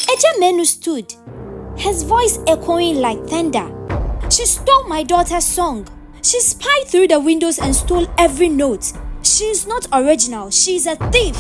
Agyeiwaa stood, his voice echoing like thunder. She stole my daughter's song. She spied through the windows and stole every note. She is not original. She is a thief.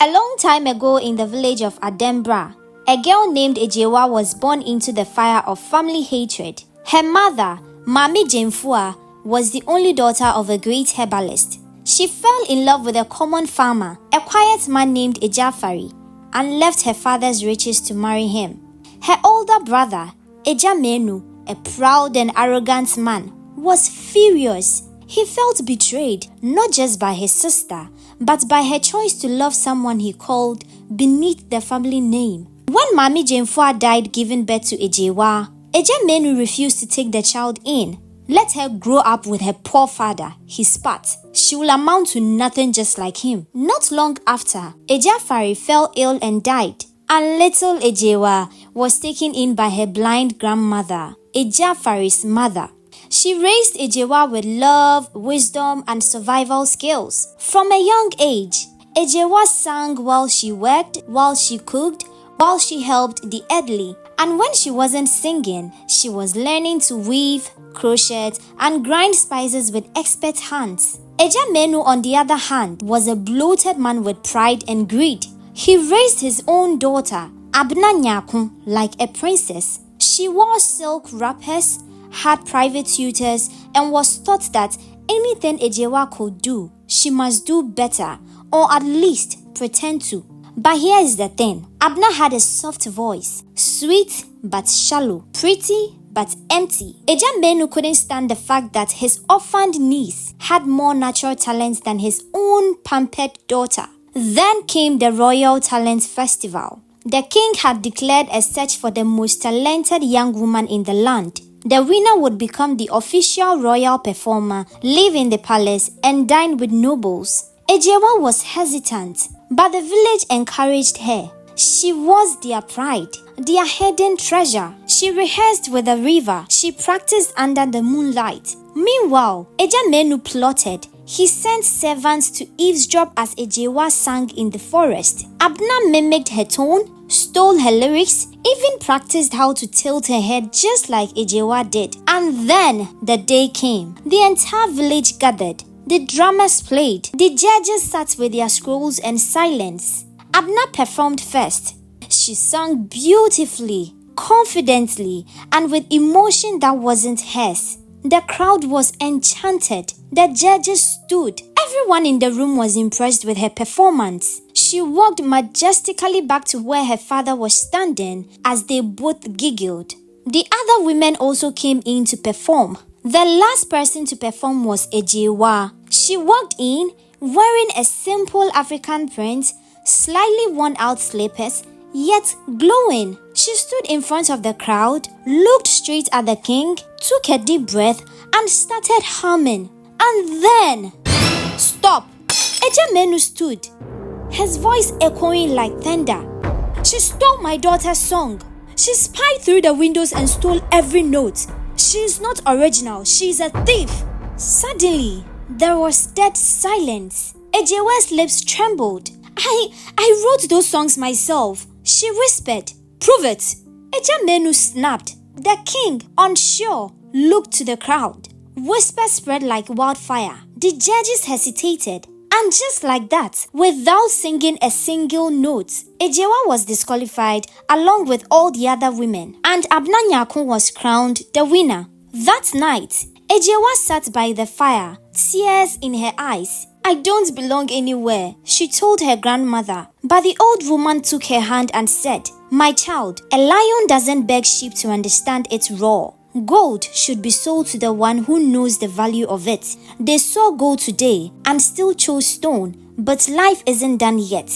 A long time ago in the village of Adembra, a girl named Agyeiwaa was born into the fire of family hatred. Her mother, Mami Jemfua, was the only daughter of a great herbalist. She fell in love with a common farmer, a quiet man named Agyeiwaa, and left her father's riches to marry him. Her older brother, Agyeiwaa, a proud and arrogant man, was furious. He felt betrayed not just by his sister, but by her choice to love someone he called beneath the family name. When Mami Jemfua died giving birth to Agyeiwaa, Agyeiwaa refused to take the child in. Let her grow up with her poor father, he spat. She will amount to nothing just like him. Not long after, Agyeiwaa fell ill and died, and little Agyeiwaa was taken in by her blind grandmother, Agyeiwaa's mother. She raised Agyeiwaa with love, wisdom, and survival skills. From a young age, Agyeiwaa sang while she worked, while she cooked, while she helped the elderly. And when she wasn't singing, she was learning to weave, crochet, and grind spices with expert hands. Agyeiwaa, on the other hand, was a bloated man with pride and greed. He raised his own daughter, Abna Nyakun, like a princess. She wore silk wrappers, had private tutors, and was taught that anything Agyeiwaa could do, she must do better, or at least pretend to. But here is the thing. Abna had a soft voice, sweet but shallow, pretty but empty. Agyeiwaa couldn't stand the fact that his orphaned niece had more natural talents than his own pampered daughter. Then came the Royal Talent Festival. The king had declared a search for the most talented young woman in the land. The winner would become the official royal performer, live in the palace, and dine with nobles. Agyeiwaa was hesitant, but the village encouraged her. She was their pride, their hidden treasure. She rehearsed with the river. She practiced under the moonlight. Meanwhile, Agyeiwaa plotted. He sent servants to eavesdrop as Agyeiwaa sang in the forest. Abna mimicked her tone, stole her lyrics, even practiced how to tilt her head just like Agyeiwaa did. And then the day came. The entire village gathered. The drummers played. The judges sat with their scrolls and silence. Abna performed first. She sang beautifully, confidently, and with emotion that wasn't hers. The crowd was enchanted. The judges stood. Everyone in the room was impressed with her performance. She walked majestically back to where her father was standing as they both giggled. The other women also came in to perform. The last person to perform was Agyeiwaa. She walked in wearing a simple African print, slightly worn out slippers, yet glowing. She stood in front of the crowd, looked straight at the king, took a deep breath, and started humming. And then, stop! Agyeiwaa stood, his voice echoing like thunder. She stole my daughter's song. She spied through the windows and stole every note. She is not original. She is a thief. Suddenly, there was dead silence. Agyeiwaa's lips trembled. I wrote those songs myself. She whispered. Prove it. Agyeiwaa snapped. The king, unsure, looked to the crowd. Whispers spread like wildfire. The judges hesitated. And just like that, without singing a single note, Agyeiwaa was disqualified along with all the other women, and Abna Nyakun was crowned the winner. That night, Agyeiwaa sat by the fire, tears in her eyes. I don't belong anywhere, she told her grandmother. But the old woman took her hand and said, My child, a lion doesn't beg sheep to understand its roar. Gold should be sold to the one who knows the value of it. They saw gold today and still chose stone, but life isn't done yet.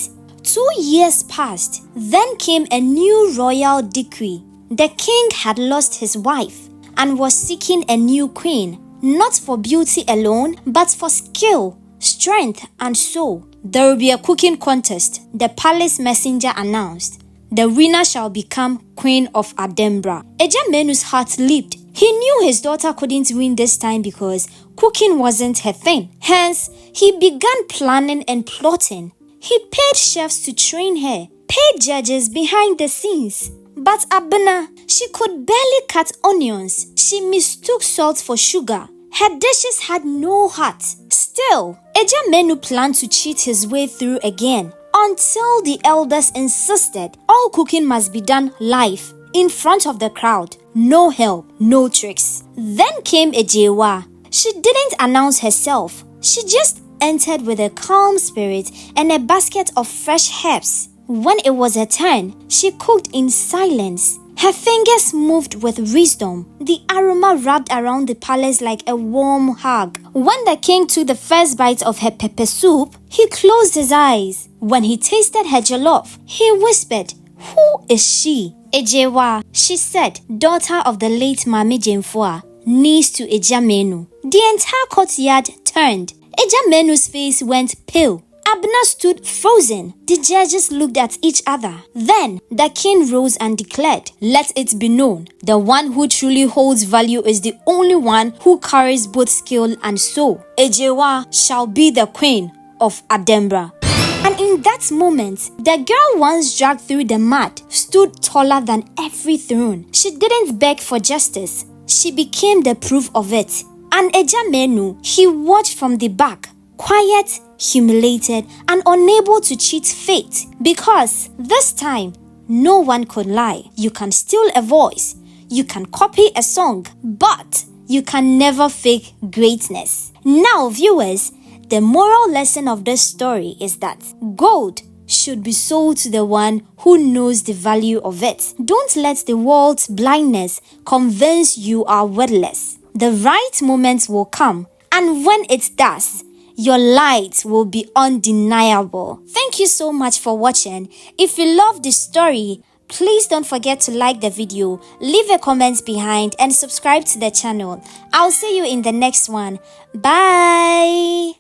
2 years passed. Then came a new royal decree. The king had lost his wife and was seeking a new queen, not for beauty alone, but for skill, strength, and soul. There will be a cooking contest, the palace messenger announced. The winner shall become Queen of Adembra. Agyeiwaa's heart leaped. He knew his daughter couldn't win this time because cooking wasn't her thing. Hence, he began planning and plotting. He paid chefs to train her, paid judges behind the scenes. But Abena, she could barely cut onions. She mistook salt for sugar. Her dishes had no heart. Still, Agyeiwaa planned to cheat his way through again until the elders insisted all cooking must be done live in front of the crowd. No help, no tricks. Then came Agyeiwaa. She didn't announce herself. She just entered with a calm spirit and a basket of fresh herbs. When it was her turn, she cooked in silence. Her fingers moved with wisdom. The aroma wrapped around the palace like a warm hug. When the king took the first bite of her pepper soup, he closed his eyes. When he tasted her jollof, he whispered, "Who is she?" "Agyeiwaa," she said, daughter of the late Mami Jemfua, niece to Agyeiwaa. The entire courtyard turned. Agyeiwaa's face went pale. Abena stood frozen. The judges looked at each other. Then the king rose and declared, "Let it be known, the one who truly holds value is the only one who carries both skill and soul. Agyeiwaa shall be the queen of Adembra." And in that moment, the girl once dragged through the mud stood taller than every throne. She didn't beg for justice. She became the proof of it. And Agyeiwaa, he watched from the back, quiet, humiliated, and unable to cheat fate. Because this time, no one could lie. You can steal a voice, you can copy a song, but you can never fake greatness. Now, viewers, the moral lesson of this story is that gold should be sold to the one who knows the value of it. Don't let the world's blindness convince you are worthless. The right moment will come, and when it does, your light will be undeniable. Thank you so much for watching. If you love this story, please don't forget to like the video, leave a comment behind, and subscribe to the channel. I'll see you in the next one. Bye!